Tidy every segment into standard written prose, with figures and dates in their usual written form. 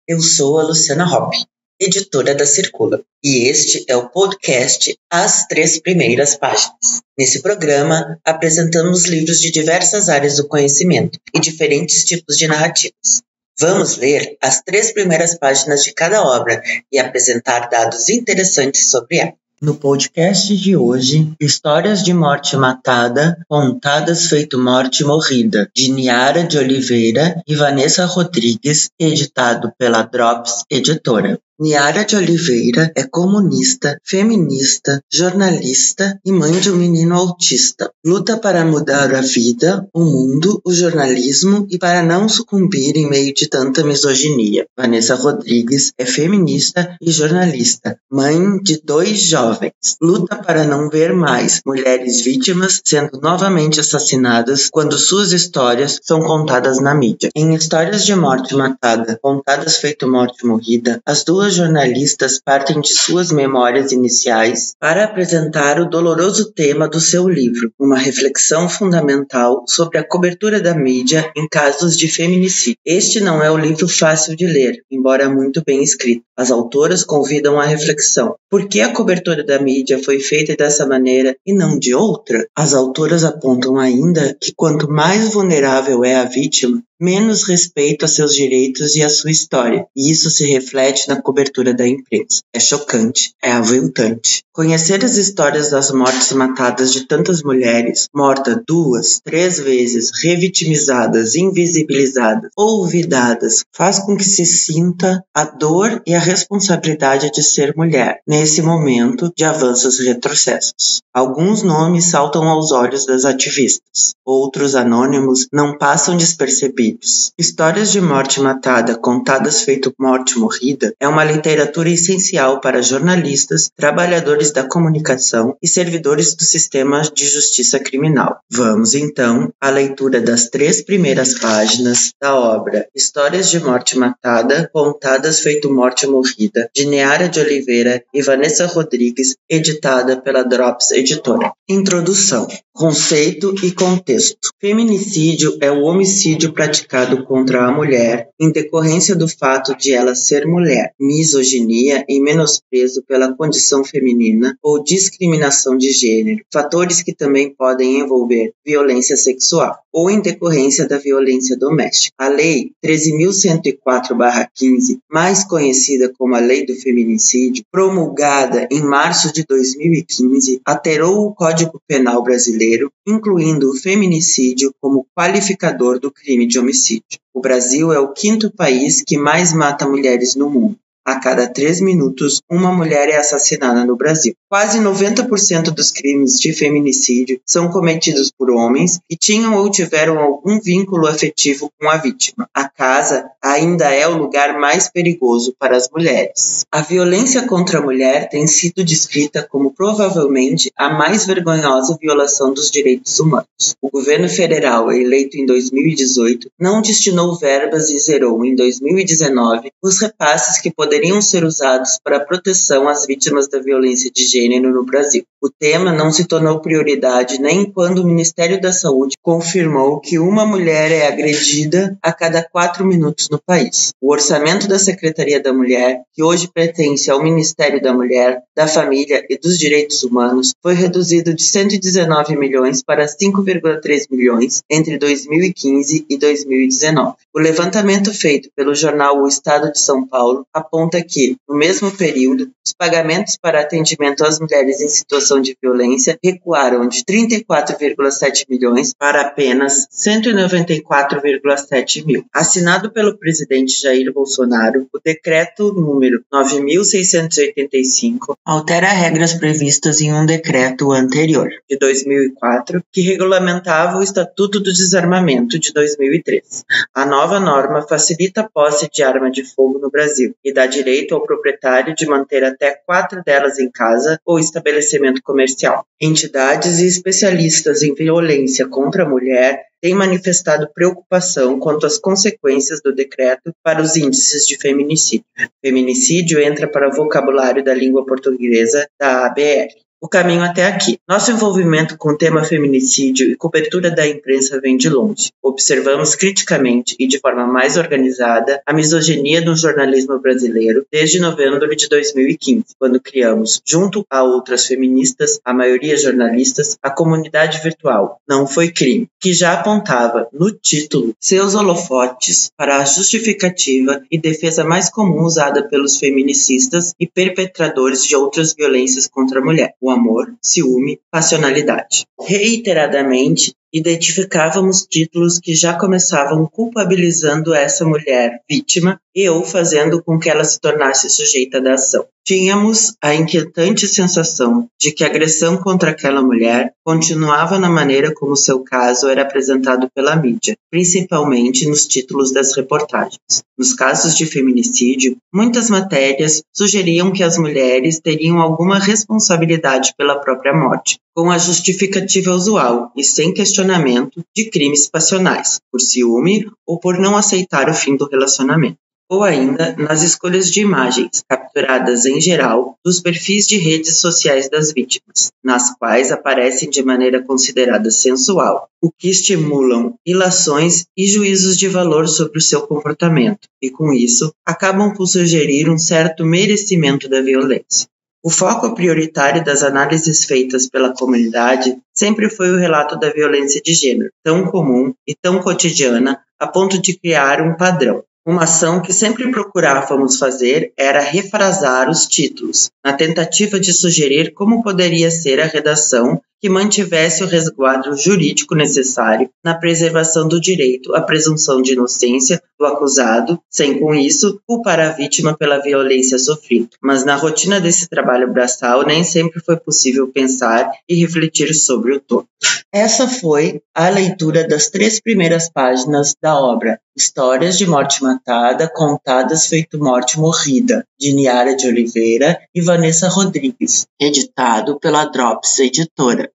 Eu sou a Luciana Hoppe, editora da Circula, e este é o podcast As Três Primeiras Páginas. Nesse programa, apresentamos livros de diversas áreas do conhecimento e diferentes tipos de narrativas. Vamos ler as 3 primeiras páginas de cada obra e apresentar dados interessantes sobre ela. No podcast de hoje, Histórias de Morte Matada, Contadas Feito Morte Morrida, de Niara de Oliveira e Vanessa Rodrigues, editado pela Drops Editora. Niara de Oliveira é comunista, feminista, jornalista e mãe de um menino autista. Luta para mudar a vida, o mundo, o jornalismo e para não sucumbir em meio de tanta misoginia. Vanessa Rodrigues é feminista e jornalista, mãe de 2 jovens. Luta para não ver mais mulheres vítimas sendo novamente assassinadas quando suas histórias são contadas na mídia. Em Histórias de Morte Matada, Contadas Feito Morte Morrida, as duas jornalistas partem de suas memórias iniciais para apresentar o doloroso tema do seu livro, uma reflexão fundamental sobre a cobertura da mídia em casos de feminicídio. Este não é um livro fácil de ler, embora muito bem escrito. As autoras convidam à reflexão. Por que a cobertura da mídia foi feita dessa maneira e não de outra? As autoras apontam ainda que quanto mais vulnerável é a vítima, menos respeito a seus direitos e a sua história, e isso se reflete na cobertura da imprensa. É chocante, é aviltante. Conhecer as histórias das mortes matadas de tantas mulheres, mortas 2, 3 vezes, revitimizadas, invisibilizadas, olvidadas, faz com que se sinta a dor e a responsabilidade de ser mulher, nesse momento de avanços e retrocessos. Alguns nomes saltam aos olhos das ativistas, outros anônimos não passam despercebidos. Histórias de Morte Matada, Contadas Feito Morte Morrida é uma literatura essencial para jornalistas, trabalhadores da comunicação e servidores do sistema de justiça criminal. Vamos, então, à leitura das 3 primeiras páginas da obra Histórias de Morte Matada, Contadas Feito Morte Morrida, de Niara de Oliveira e Vanessa Rodrigues, editada pela Drops Editora. Introdução. Conceito e contexto. Feminicídio é o homicídio praticado contra a mulher em decorrência do fato de ela ser mulher, misoginia e menosprezo pela condição feminina ou discriminação de gênero, fatores que também podem envolver violência sexual, ou em decorrência da violência doméstica. A Lei 13.104/15, mais conhecida como a Lei do Feminicídio, promulgada em março de 2015, alterou o Código Penal brasileiro, incluindo o feminicídio como qualificador do crime de homicídio. O Brasil é o 5º país que mais mata mulheres no mundo. A cada 3 minutos, uma mulher é assassinada no Brasil. Quase 90% dos crimes de feminicídio são cometidos por homens que tinham ou tiveram algum vínculo afetivo com a vítima. A casa ainda é o lugar mais perigoso para as mulheres. A violência contra a mulher tem sido descrita como provavelmente a mais vergonhosa violação dos direitos humanos. O governo federal, eleito em 2018, não destinou verbas e zerou em 2019 os repasses que poderiam ser usados para a proteção às vítimas da violência de gênero no Brasil. O tema não se tornou prioridade nem quando o Ministério da Saúde confirmou que uma mulher é agredida a cada 4 minutos no país. O orçamento da Secretaria da Mulher, que hoje pertence ao Ministério da Mulher, da Família e dos Direitos Humanos, foi reduzido de 119 milhões para 5,3 milhões entre 2015 e 2019. O levantamento feito pelo jornal O Estado de São Paulo aponta que, no mesmo período, os pagamentos para atendimento às mulheres em situação de violência recuaram de 34,7 milhões para apenas 194,7 mil. Assinado pelo presidente Jair Bolsonaro, o decreto número 9.685 altera regras previstas em um decreto anterior, de 2004, que regulamentava o Estatuto do Desarmamento de 2003. A nova norma facilita a posse de arma de fogo no Brasil e dá direito ao proprietário de manter até 4 delas em casa ou estabelecimento comercial. Entidades e especialistas em violência contra a mulher têm manifestado preocupação quanto às consequências do decreto para os índices de feminicídio. Feminicídio entra para o vocabulário da língua portuguesa da ABR. o caminho até aqui. Nosso envolvimento com o tema feminicídio e cobertura da imprensa vem de longe. Observamos criticamente e de forma mais organizada a misoginia no jornalismo brasileiro desde novembro de 2015, quando criamos, junto a outras feministas, a maioria jornalistas, a comunidade virtual Não Foi Crime, que já apontava, no título, seus holofotes para a justificativa e defesa mais comum usada pelos feminicistas e perpetradores de outras violências contra a mulher: o amor, ciúme, passionalidade. Reiteradamente, identificávamos títulos que já começavam culpabilizando essa mulher vítima e ou fazendo com que ela se tornasse sujeita da ação. Tínhamos a inquietante sensação de que a agressão contra aquela mulher continuava na maneira como seu caso era apresentado pela mídia, principalmente nos títulos das reportagens. Nos casos de feminicídio, muitas matérias sugeriam que as mulheres teriam alguma responsabilidade pela própria morte, com a justificativa usual e sem questionamento de crimes passionais, por ciúme ou por não aceitar o fim do relacionamento. Ou ainda nas escolhas de imagens, capturadas em geral, dos perfis de redes sociais das vítimas, nas quais aparecem de maneira considerada sensual, o que estimulam ilações e juízos de valor sobre o seu comportamento, e com isso acabam por sugerir um certo merecimento da violência. O foco prioritário das análises feitas pela comunidade sempre foi o relato da violência de gênero, tão comum e tão cotidiana a ponto de criar um padrão. Uma ação que sempre procurávamos fazer era refrasar os títulos, na tentativa de sugerir como poderia ser a redação que mantivesse o resguardo jurídico necessário na preservação do direito à presunção de inocência do acusado, sem com isso culpar a vítima pela violência sofrida. Mas na rotina desse trabalho braçal nem sempre foi possível pensar e refletir sobre o todo. Essa foi a leitura das 3 primeiras páginas da obra Histórias de Morte Matada, Contadas Feito Morte Morrida, de Niara de Oliveira e Vanessa Rodrigues, editado pela Drops Editora.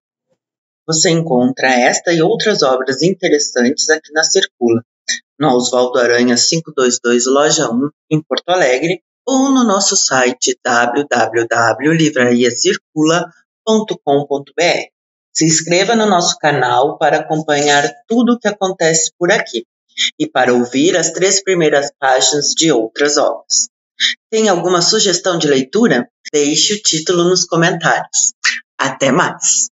Você encontra esta e outras obras interessantes aqui na Circula, no Oswaldo Aranha 522, Loja 1, em Porto Alegre, ou no nosso site www.livrariacircula.com.br. Se inscreva no nosso canal para acompanhar tudo o que acontece por aqui e para ouvir as 3 primeiras páginas de outras obras. Tem alguma sugestão de leitura? Deixe o título nos comentários. Até mais!